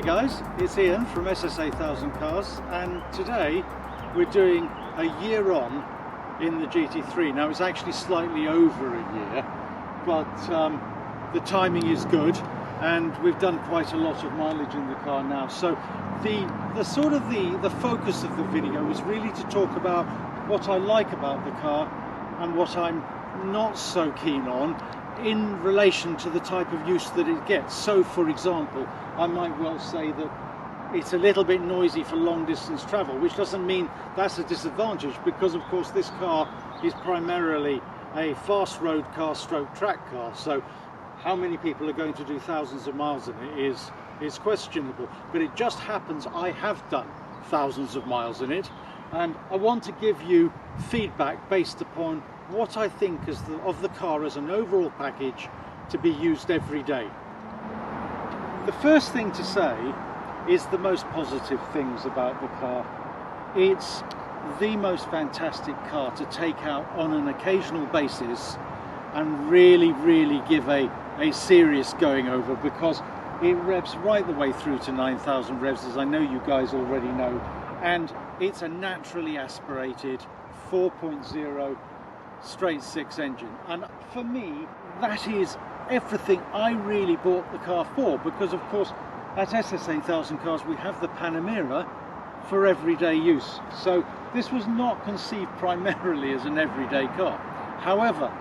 guys, it's Ian from SSA 1000 Cars, and today we're doing a year on in the GT3. Now it's actually slightly over a year, but the timing is good and we've done quite a lot of mileage in the car now. So the focus of the video is really to talk about what I like about the car and what I'm not so keen on in relation to the type of use that it gets. So for example, I might well say that it's a little bit noisy for long distance travel, which doesn't mean that's a disadvantage, because of course this car is primarily a fast road car stroke track car, so how many people are going to do thousands of miles in it is questionable. But it just happens I have done thousands of miles in it, and I want to give you feedback based upon what I think of the car as an overall package to be used every day. The first thing to say is the most positive things about the car. It's the most fantastic car to take out on an occasional basis and really give a serious going over, because it revs right the way through to 9,000 revs, as I know you guys already know, and it's a naturally aspirated 4.0 straight six engine, and for me that is everything I really bought the car for, because of course at SSA 1000 Cars we have the Panamera for everyday use, so this was not conceived primarily as an everyday car. However,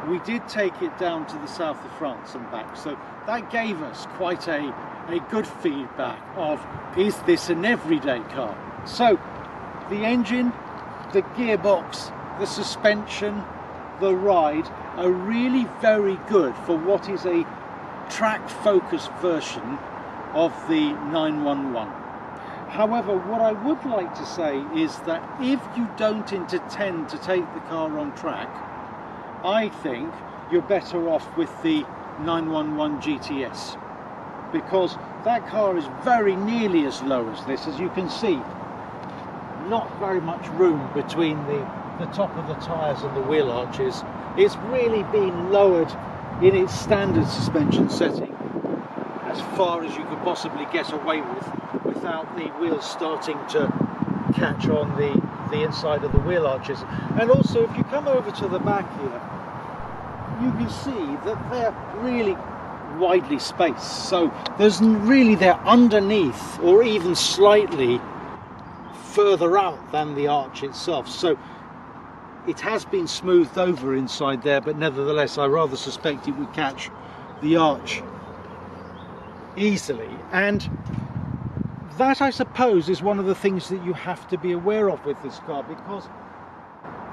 we did take it down to the south of France and back, so that gave us quite a good feedback of, is this an everyday car? So the engine, the gearbox, the suspension, the ride are really very good for what is a track focused version of the 911. However, what I would like to say is that if you don't intend to take the car on track, I think you're better off with the 911 GTS, because that car is very nearly as low as this. As you can see, not very much room between the top of the tyres and the wheel arches. It's really been lowered in its standard suspension setting as far as you could possibly get away with without the wheels starting to catch on the inside of the wheel arches. And also, if you come over to the back here, you can see that they're really widely spaced, so they're underneath or even slightly further out than the arch itself, so it has been smoothed over inside there, but nevertheless I rather suspect it would catch the arch easily. And that, I suppose, is one of the things that you have to be aware of with this car, because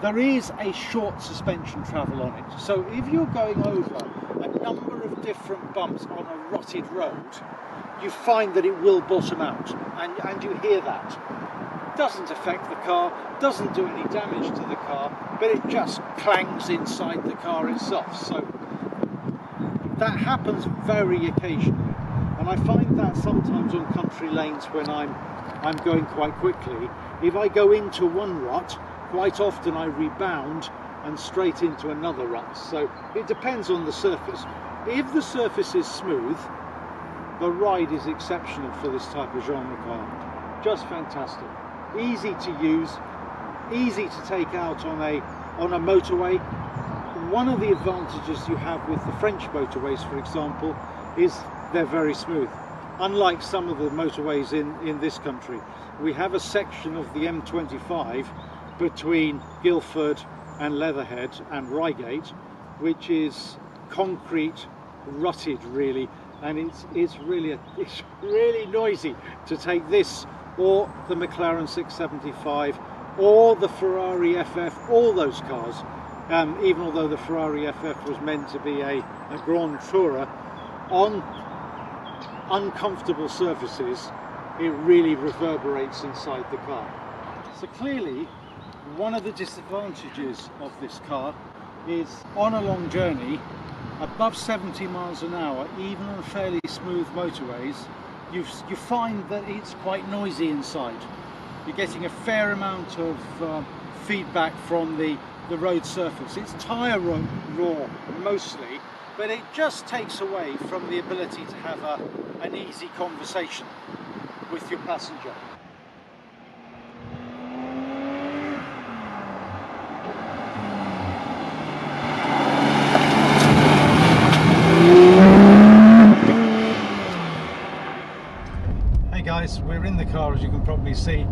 there is a short suspension travel on it. So if you're going over a number of different bumps on a rutted road, you find that it will bottom out, and you hear that. Doesn't affect the car, doesn't do any damage to the car, but it just clangs inside the car itself. So that happens very occasionally, and I find that sometimes on country lanes when I'm going quite quickly. If I go into one rut, quite often I rebound and straight into another rut. So it depends on the surface. If the surface is smooth, the ride is exceptional for this type of genre car. Just fantastic. Easy to use, easy to take out on a motorway. One of the advantages you have with the French motorways, for example, is they're very smooth. Unlike some of the motorways in this country, we have a section of the M25 between Guildford and Leatherhead and Reigate, which is concrete, rutted really, and it's really noisy to take this or the McLaren 675 or the Ferrari FF, all those cars, even although the Ferrari FF was meant to be a Grand Tourer, on uncomfortable surfaces it really reverberates inside the car. So clearly one of the disadvantages of this car is on a long journey above 70 miles an hour, even on fairly smooth motorways, you find that it's quite noisy inside. You're getting a fair amount of feedback from the road surface. It's tyre roar mostly, but it just takes away from the ability to have an easy conversation. with your passenger. Hey guys, we're in the car, as you can probably see,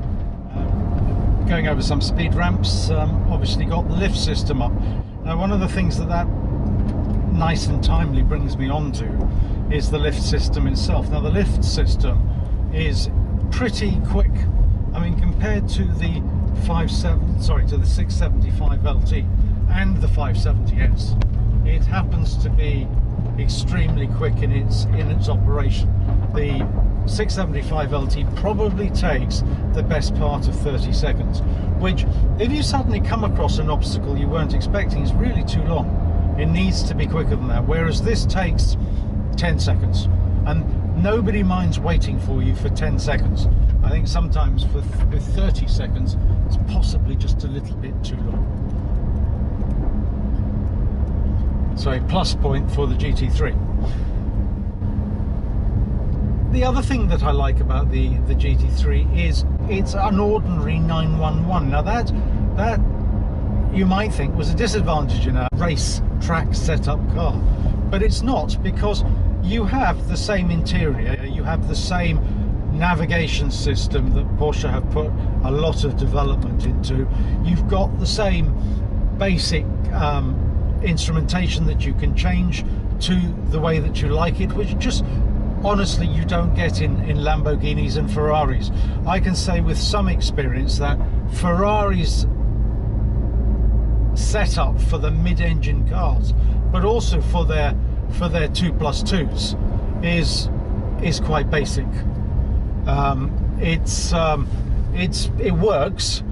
going over some speed ramps. Obviously got the lift system up. Now, one of the things that nice and timely brings me on to is the lift system itself. Now, the lift system is pretty quick. I mean, compared to the 675 LT and the 570S, it happens to be extremely quick in its operation. The 675 LT probably takes the best part of 30 seconds, which, if you suddenly come across an obstacle you weren't expecting, is really too long. It needs to be quicker than that, whereas this takes 10 seconds, and nobody minds waiting for you for 10 seconds. I think sometimes with 30 seconds it's possibly just a little bit too long. So a plus point for the GT3. The other thing that I like about the GT3 is it's an ordinary 911. Now that you might think was a disadvantage in a race track setup car, but it's not, because you have the same interior, you have the same navigation system that Porsche have put a lot of development into. You've got the same basic instrumentation that you can change to the way that you like it, which just honestly you don't get in Lamborghinis and Ferraris. I can say with some experience that Ferrari's setup for the mid-engine cars, but also for their 2+2s, is quite basic. It works,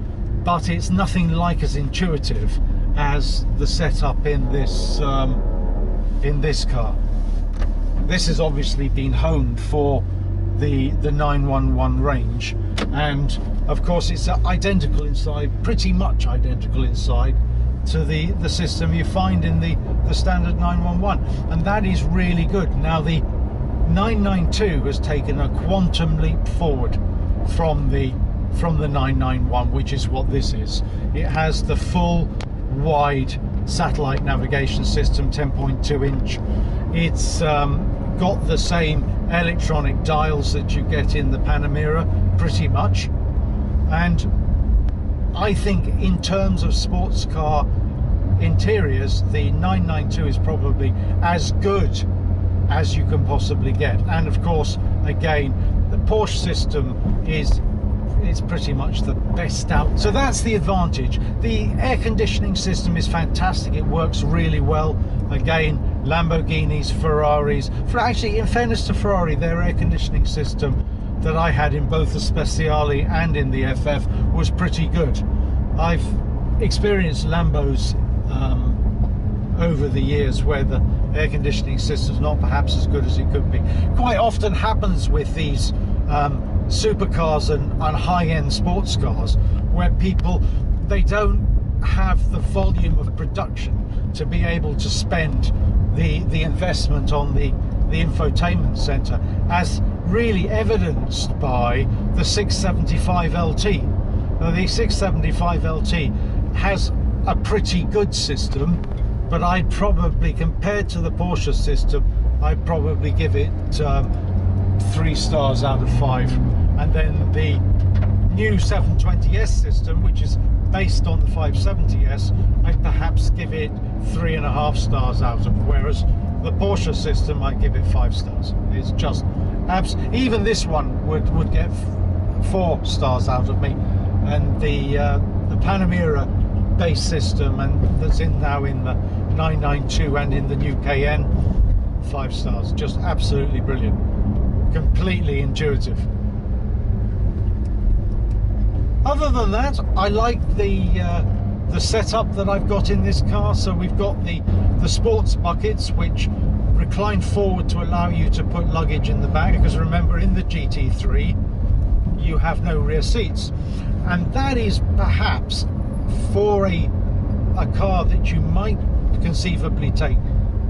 but it's nothing like as intuitive as the setup in this car. This has obviously been honed for the 911 range, and of course it's identical inside, pretty much identical inside to the system you find in the standard 911, and that is really good. Now, the 992 has taken a quantum leap forward from the 991, which is what this is. It has the full wide satellite navigation system, 10.2 inch. It's got the same electronic dials that you get in the Panamera, pretty much. And I think in terms of sports car interiors, the 992 is probably as good as you can possibly get. And of course, again, the Porsche system is pretty much the best out. So that's the advantage. The air conditioning system is fantastic. It works really well. Again, Lamborghinis, Ferraris, actually, in fairness to Ferrari, their air conditioning system that I had in both the Speciale and in the FF was pretty good. I've experienced Lambos over the years where the air conditioning system is not perhaps as good as it could be. Quite often happens with these supercars and high-end sports cars, where they don't have the volume of production to be able to spend the investment on the infotainment center, as really evidenced by the 675 LT. Now, the 675 LT has a pretty good system, but I'd probably, compared to the Porsche system, I'd probably give it 3 stars out of 5. And then the new 720S system, which is based on the 570S, I'd perhaps give it 3.5 stars out of, whereas the Porsche system, I'd give it 5 stars. It's just even this one would get 4 stars out of me. And the Panamera base system, and that's now in the 992 and in the new Cayenne, 5 stars. Just absolutely brilliant, completely intuitive. Other than that, I like the setup that I've got in this car. So we've got the sports buckets, which recline forward to allow you to put luggage in the back, because remember, in the GT3 you have no rear seats, and that is perhaps, for a car that you might conceivably take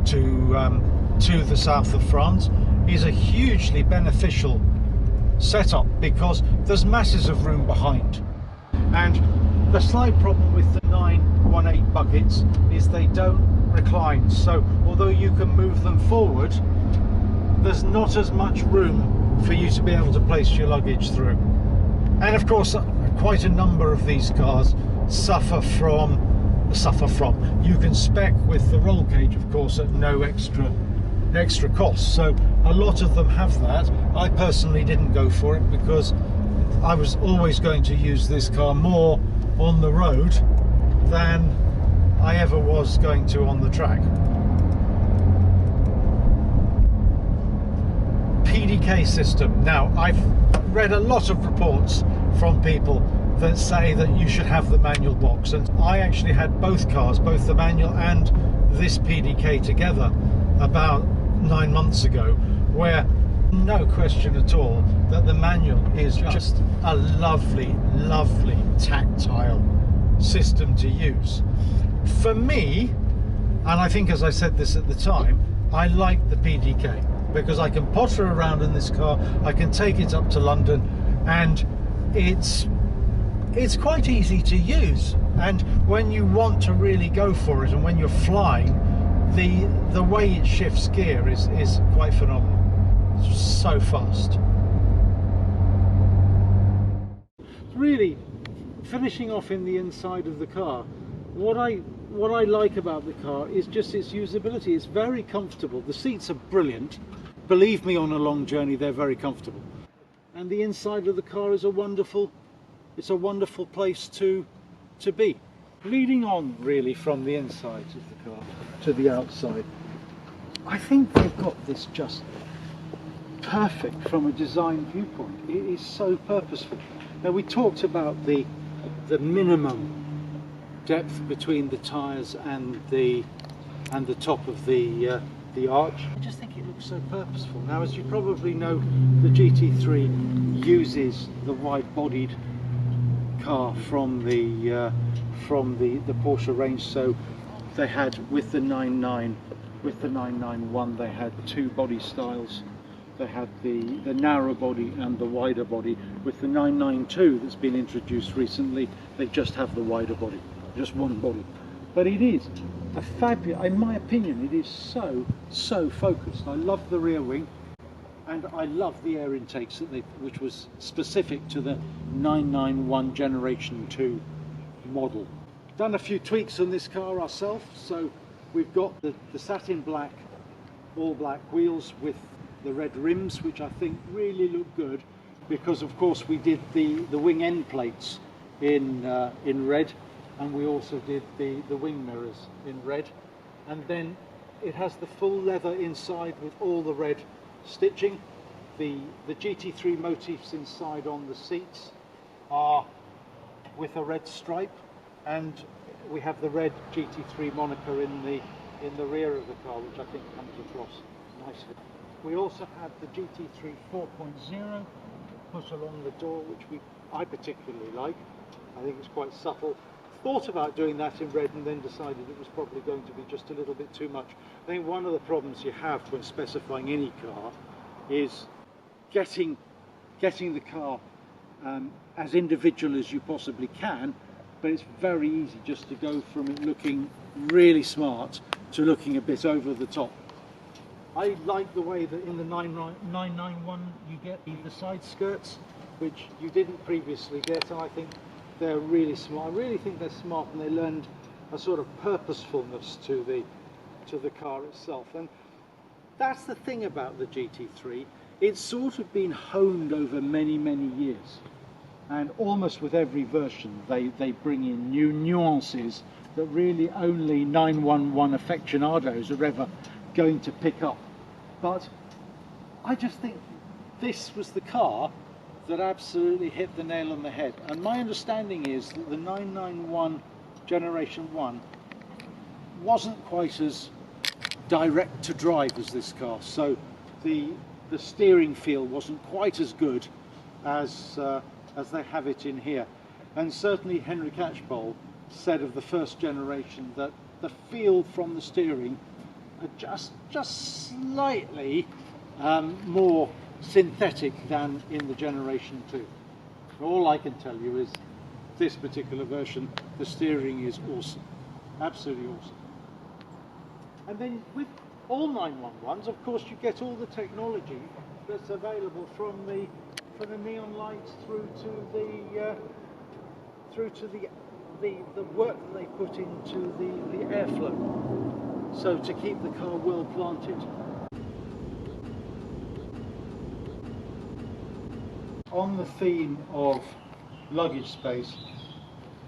to the south of France, is a hugely beneficial setup because there's masses of room behind. And the slight problem with the 918 buckets is they don't recline, so although you can move them forward, there's not as much room for you to be able to place your luggage through. And of course quite a number of these cars suffer from, you can spec with the roll cage of course at no extra cost, so a lot of them have that. I personally didn't go for it because I was always going to use this car more on the road than I ever was going to on the track. PDK system. Now, I've read a lot of reports from people that say that you should have the manual box, and I actually had both cars, both the manual and this PDK together about 9 months ago, where no question at all that the manual is just a lovely tactile system to use. For me, and I think as I said this at the time, I like the PDK because I can potter around in this car, I can take it up to London, and it's quite easy to use. And when you want to really go for it and when you're flying, the way it shifts gear is quite phenomenal. It's so fast. Really, finishing off in the inside of the car, what I like about the car is just its usability. It's very comfortable. The seats are brilliant. Believe me, on a long journey they're very comfortable. And the inside of the car is a wonderful place to be. Leading on really from the inside of the car to the outside, I think they've got this just perfect from a design viewpoint. It is so purposeful. Now, we talked about the minimum depth between the tyres and the top of the arch. I just think it looks so purposeful. Now, as you probably know, the GT3 uses the wide-bodied car from the Porsche range. So they had with the 991 they had two body styles. They had the narrow body and the wider body. With the 992 that's been introduced recently, they just have the wider body, just one body. But it is a fabulous, in my opinion, it is so focused. I love the rear wing, and I love the air intakes which was specific to the 991 Generation 2 model. Done a few tweaks on this car ourselves, so we've got the satin black, all black wheels with the red rims, which I think really look good, because of course we did the wing end plates in red, and we also did the wing mirrors in red, and then it has the full leather inside with all the red stitching. The GT3 motifs inside on the seats are with a red stripe, and we have the red GT3 moniker in the rear of the car, which I think comes across nicely. We also had the GT3 4.0 put along the door, which I particularly like. I think it's quite subtle. Thought about doing that in red and then decided it was probably going to be just a little bit too much. I think one of the problems you have when specifying any car is getting the car as individual as you possibly can, but it's very easy just to go from it looking really smart to looking a bit over the top. I like the way that in the 991 you get the side skirts, which you didn't previously get, and I think they're really smart. I really think they're smart, and they lend a sort of purposefulness to the car itself. And that's the thing about the GT3. It's sort of been honed over many years, and almost with every version they bring in new nuances that really only 911 aficionados are ever going to pick up. But I just think this was the car that absolutely hit the nail on the head. And my understanding is that the 991 Generation 1 wasn't quite as direct to drive as this car, so the steering feel wasn't quite as good as they have it in here. And certainly Henry Catchpole said of the first generation that the feel from the steering just slightly more synthetic than in the Generation 2. All I can tell you is this particular version, the steering is awesome, absolutely awesome. And then with all 911s, of course, you get all the technology that's available from the neon lights through to the work that they put into the airflow, so to keep the car well planted. On the theme of luggage space,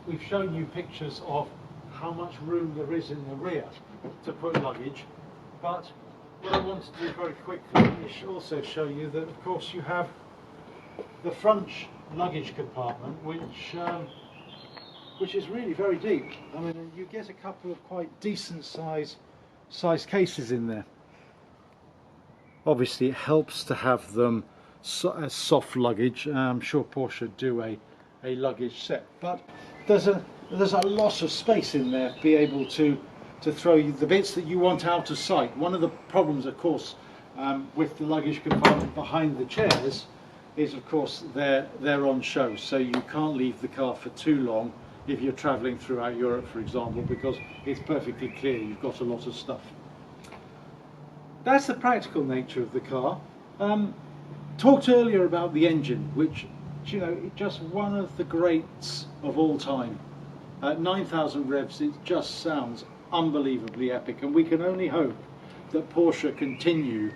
we've shown you pictures of how much room there is in the rear to put luggage, but what I want to do very quickly is also show you that, of course, you have the front luggage compartment, which is really very deep. I mean, you get a couple of quite decent size cases in there. Obviously, it helps to have them as soft luggage. I'm sure Porsche do a luggage set, but there's a lot of space in there to be able to throw you the bits that you want out of sight. One of the problems, of course, with the luggage compartment behind the chairs is, of course, they're on show, so you can't leave the car for too long if you're travelling throughout Europe, for example, because it's perfectly clear you've got a lot of stuff. That's the practical nature of the car. Talked earlier about the engine, which, you know, just one of the greats of all time. At 9,000 revs, it just sounds unbelievably epic, and we can only hope that Porsche continue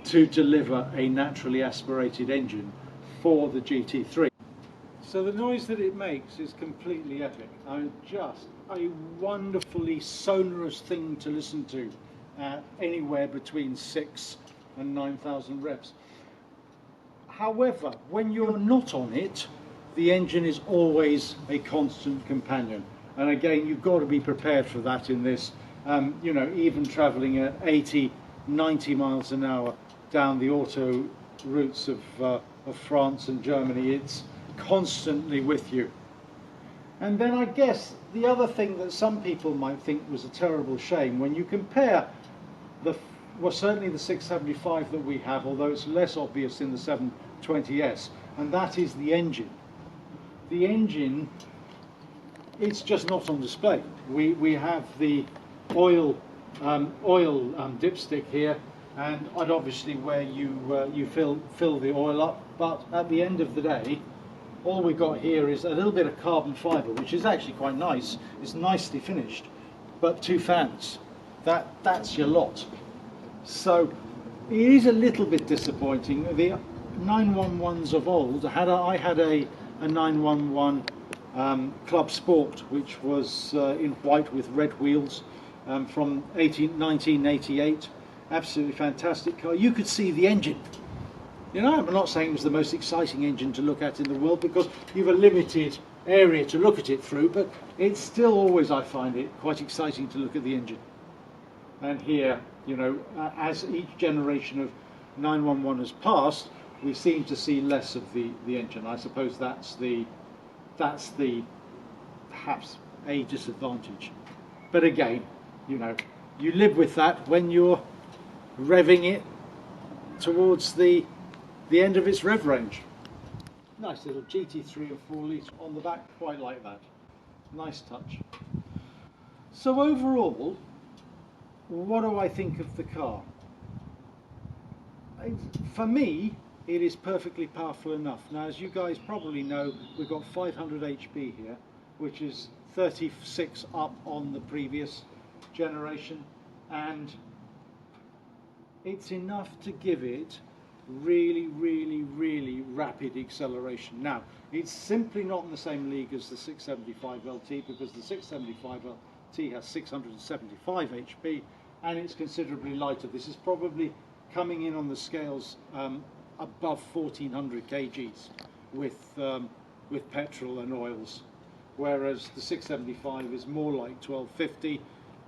to deliver a naturally aspirated engine for the GT3. So the noise that it makes is completely epic. Just a wonderfully sonorous thing to listen to at anywhere between 6 and 9,000 revs. However, when you're not on it, the engine is always a constant companion. And again, you've got to be prepared for that in this. You know, even travelling at 80, 90 miles an hour down the auto routes of France and Germany, it's constantly with you. And then I guess the other thing that some people might think was a terrible shame, when you compare certainly the 675 that we have, although it's less obvious in the 720S, and that is the engine. The engine, it's just not on display. We have the oil dipstick here, and obviously where you fill the oil up, but at the end of the day, all we've got here is a little bit of carbon fibre, which is actually quite nice. It's nicely finished, but 2 fans. That's your lot. So it is a little bit disappointing. The 911s of old, I had a 911 Club Sport, which was in white with red wheels, from 1988. Absolutely fantastic car. You could see the engine. You know, I'm not saying it was the most exciting engine to look at in the world, because you've a limited area to look at it through, but it's still always, I find it quite exciting to look at the engine. And here, you know, as each generation of 911 has passed, we seem to see less of the engine. I suppose that's perhaps a disadvantage. But again, you know, you live with that when you're revving it towards the end of its rev range. Nice little GT3 and 4 litre on the back, quite like that. Nice touch. So overall, what do I think of the car? For me, it is perfectly powerful enough. Now, as you guys probably know, we've got 500 HP here, which is 36 up on the previous generation, and it's enough to give it really, really, really rapid acceleration. Now, it's simply not in the same league as the 675 LT, because the 675 LT has 675 HP and it's considerably lighter. This is probably coming in on the scales above 1400 kgs with petrol and oils, whereas the 675 is more like 1250.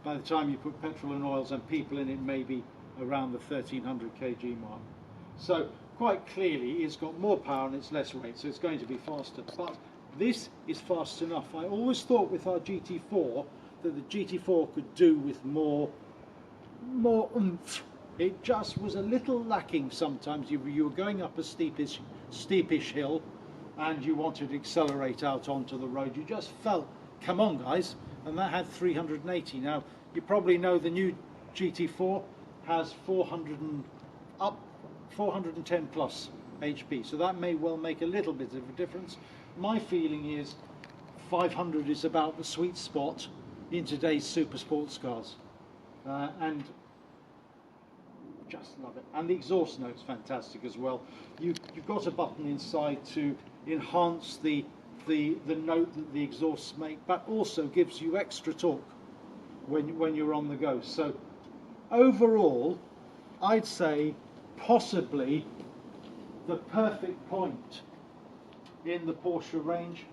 By the time you put petrol and oils and people in it, maybe around the 1300 kg mark. So quite clearly it's got more power and it's less weight, so it's going to be faster, but this is fast enough. I always thought with our GT4 that the GT4 could do with more oomph It just was a little lacking sometimes. You were going up a steepish hill and you wanted to accelerate out onto the road. You just felt, come on guys, and that had 380. Now, you probably know the new GT4 has 410 plus HP, so that may well make a little bit of a difference. My feeling is 500 is about the sweet spot in today's super sports cars, and just love it. And the exhaust note's fantastic as well. You've got a button inside to enhance the note that the exhausts make, but also gives you extra torque when you're on the go. So overall, I'd say possibly the perfect point in the Porsche range.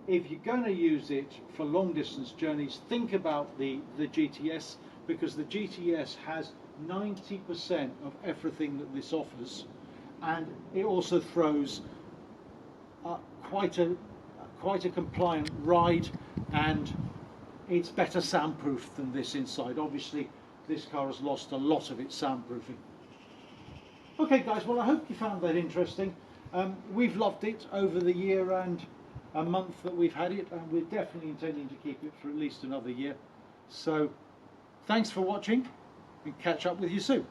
If you're going to use it for long distance journeys, think about the GTS, because the GTS has 90% of everything that this offers, and it also throws quite a compliant ride, and it's better soundproof than this inside. Obviously this car has lost a lot of its soundproofing. Okay guys, well I hope you found that interesting. We've loved it over the year and a month that we've had it, and we're definitely intending to keep it for at least another year. So thanks for watching, and catch up with you soon.